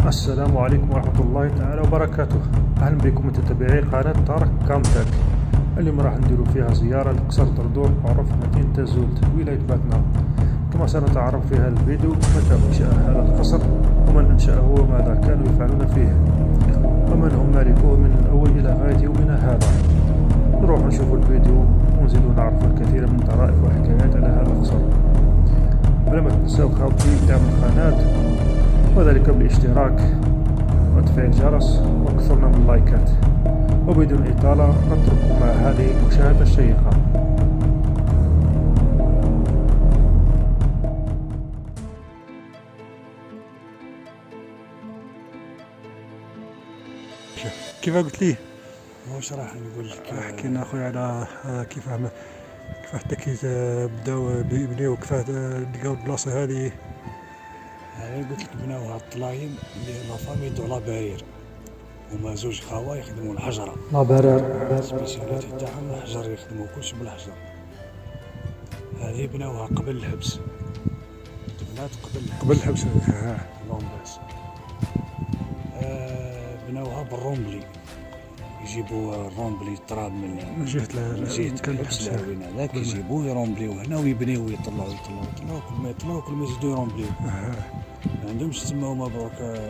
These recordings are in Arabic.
السلام عليكم ورحمة الله تعالى وبركاته. أهلا بكم متابعي قناة طارق كامتك. اليوم راح نديرو فيها زيارة لقصر طردور معروف مدينة تازولت ولاية باتنا. كما سنتعرف في هذا الفيديو متى أنشأ هذا القصر ومن أنشأه وماذا كانوا يفعلون فيه ومن هم مالكوه من الأول إلى غاية يومنا هذا. نروح نشوف الفيديو ونزيد نعرف الكثير من طرائف وحكايات على هذا القصر. بلا ما تنساو خوتي دعم القناة وذلك بالاشتراك وتفعيل الجرس وكثرنا من اللايكات. وبدون إطالة نترككم مع هذه المشاهدة الشيقة. كيف قلت لي؟ واش راح نقول لك؟ احكي لنا اخويا على كيف حتى كي بداو يبنيو كيف لقاو البلاصه هذه. قلت لك بناوها الطلايم اللي لا فامي دو لابارير، هما زوج خوا يخدموا الحجره. لابارير السبيسياليتي تاعهم الحجر، يخدموا كلشي بالحجر. هذه بناوها قبل الحبس، تبنات قبل الحبس. لومباس. بناوها بالرومبلي، يجيبوا الرومبلي التراب من جهة الحبس وين هذاك، يجيبوه يرومبليوه هنا ويبنيو ويطلعوا كل ما يطلعوا كل ما يزيدوا يرومبليوه. ما عندهمش تسمى هما برك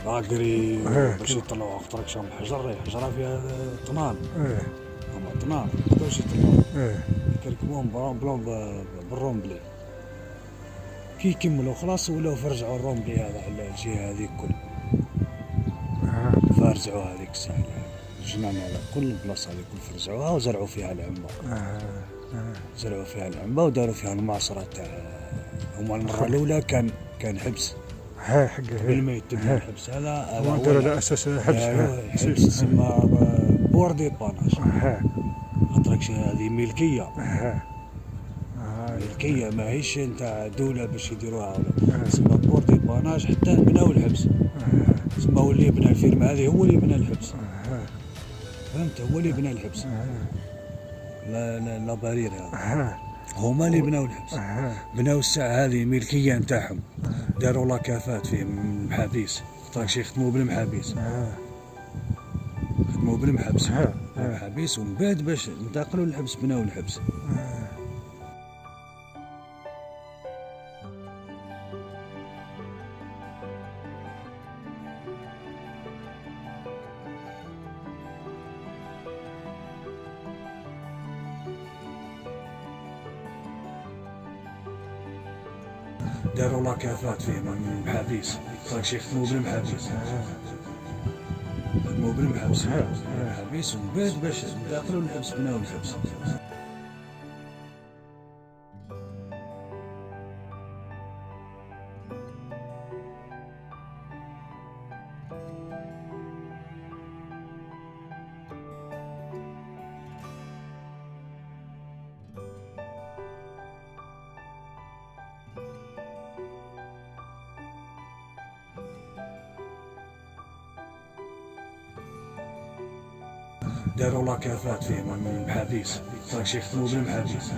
لاكري باش يطلعوا خاطرك شام الحجر فيها طنان. هما طنان مقدروش يطلعوا، يركبوهم بالرومبلي. كي يكملوا خلاص ولاو فرجعوا الرومبلي هذا على الجهة هذيك كل فرجعوا هذيك الساعة الجنان هذا كل البلاصة هذه كل فرجعوها وزرعوا فيها العنبة. زرعوا فيها العنبة وداروا فيها المعصرة تاع. هما المرة الأولى كان حبس. قبل ما يتبنى الحبس هذا هو على أساس حبس تسمى بور دي باناج. خاطرك هذه ملكية. ملكية ماهيش نتاع دولة باش يديروها، تسمى بور دي باناج حتى بناو الحبس. تسمى هو اللي بنى الفيرما هذه، هو اللي بنى الحبس. فهمت؟ هو اللي بنى الحبس. لا بارير هذا هما اللي بناو الحبس. بناو الساعة هذه ملكية نتاعهم. داروا لاكافات فيه من المحابيس، خاطرش يخدموا بالمحابيس. خدموا بالمحابيس ومن بعد باش انتقلوا للحبس بناو الحبس. داروا لاكافات فيه من المحابيس، خاطرش يخدموا بالمحابيس. خدموا بالمحابيس ومن بعد باش انتقلوا للحبس بناو الحبس. داروا لاكافات فيه من المحابيس، خاطرش يخدموا بالمحابيس.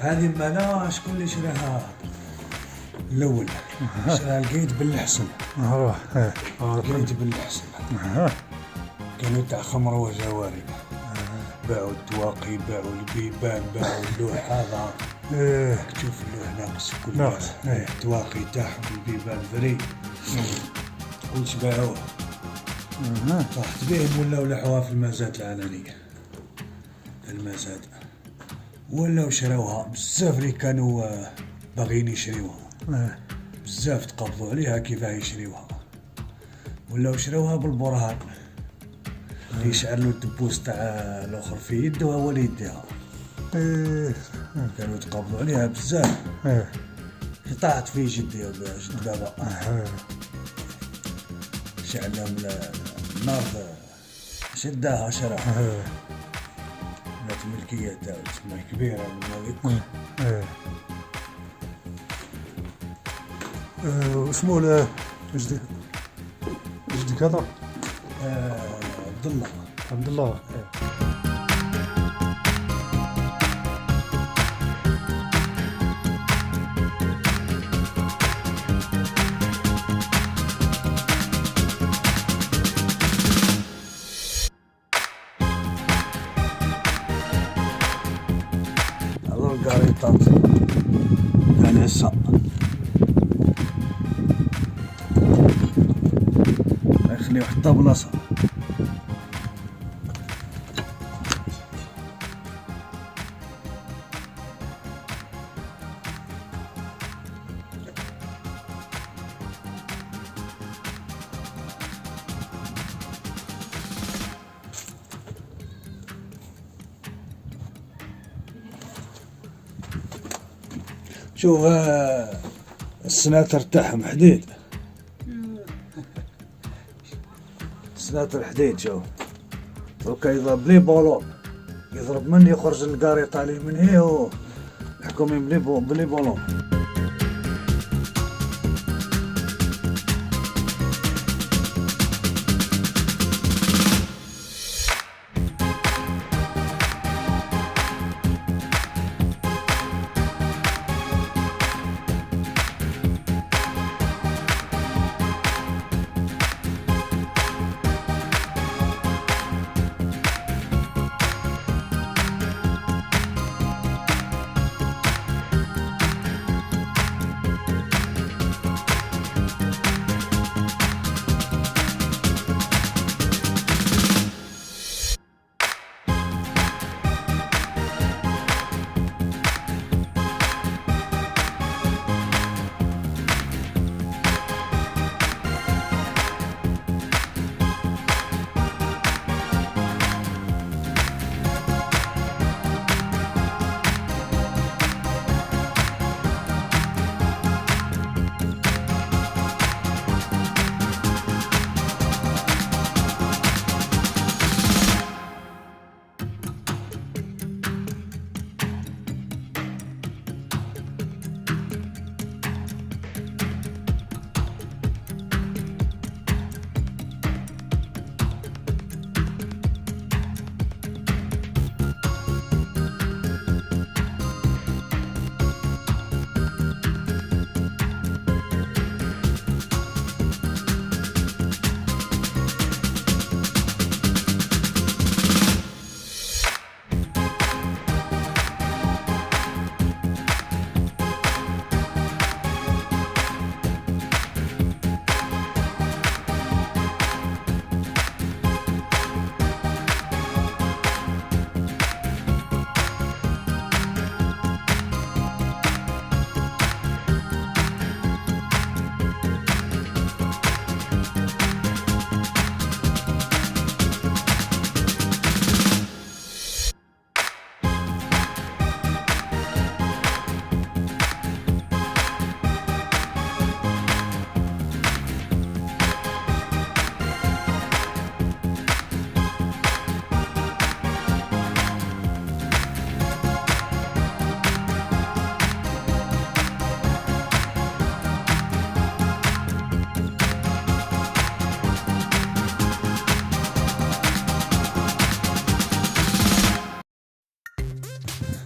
هذه مالا شكون اللي شراها الاول؟ شراها القيد بالحسن. القيد بالحسن كانوا تاع خمر وجواري. باعوا التواقي، باعوا البيبان، باعوا اللوح هذا. تشوف اللوح ناقص كل ناقص. التواقي تاعهم البيبان فري كلش باعوه. طاحت بهم ولاو لحوها في المزاد العلنية. المزاد ولاو شراوها بزاف اللي كانوا باغيين يشريوها. بزاف تقبضوا عليها كيفاه يشريوها. ولاو شراوها بالبرهان. اللي يشعلوا الدبوس تاع الاخر في يده هو اللي يديها. كانوا يتقبضوا عليها بزاف. طاحت في جدي جد بابا. شعلهم النار شداها شراها. مات الملكية تاعو تسمى كبيرة الملك. واسمو جدي هذا عبد الله. عبد الله. هذا القريطات تاع هسه يخليو حتى بلاصة. شوف السناتر تاعهم حديد. السناتر حديد. شوف دوكا يضرب لي بولون، يضرب من يخرج القاريط عليه من هي ويحكم بلي بولون.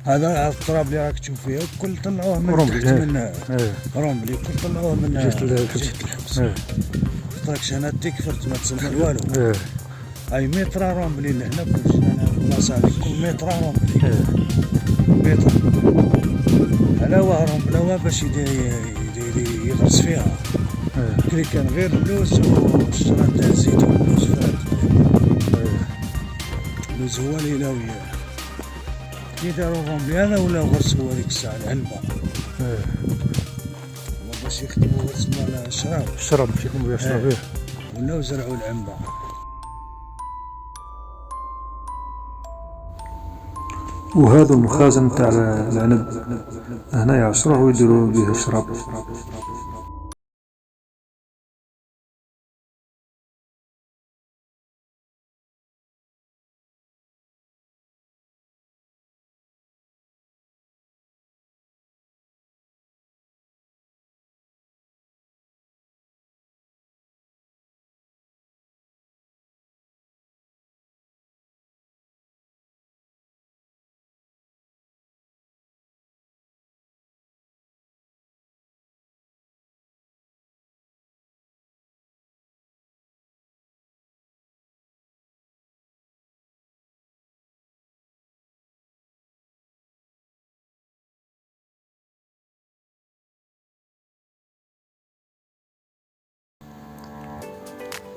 هذا التراب اللي راك تشوف فيه كل طلعوه من تحت من رومبلي، كل طلعوه من جهة الحبس. تراكش انا تكفرت ما تسمى والو. اي متر رومبلي لهنا كلشي انا البلاصه هذيك كل متر رومبلي متر. علاوه رومبلا باش يغرس فيها. كري كان غير اللوز وشرا تاع الزيت واللوز فرات. اللوز هو الهلاوية. كي دارو رومبلي هذا ولا غرسو هذيك الساعة العنبة. باش يخدمو تسمى الشراب باش يكونوا بها الشراب. ولاو زرعوا العنبة. وهذا المخازن تاع العنب هنا يعصروه ويديروا به الشراب.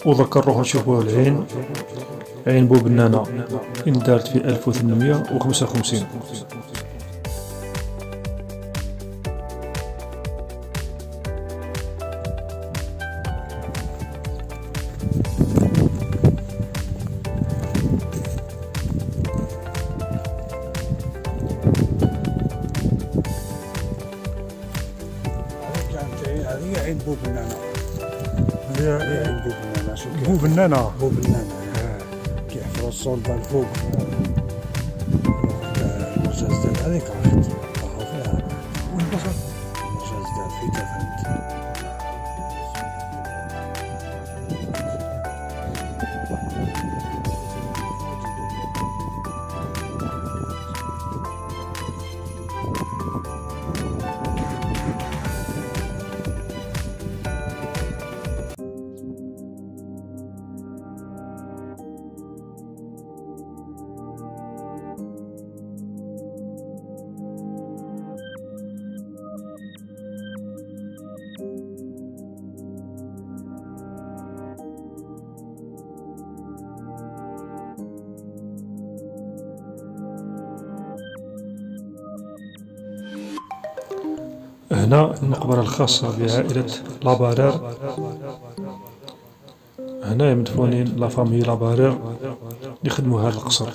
وذكر نروحو نشوفوه العين، عين بوبنانة اندارت في 1855. هذه عين بوبنانة. بوبنانة كيحفروا الصولدة الفوق المرجزدات هذيك راحت طاحوا فيها. وين بصل؟ المرجزدات في تفنت. هنا المقبرة الخاصة بعائلة لابارير. هنا مدفونين لافامي لابارير اللي خدموا هذا القصر.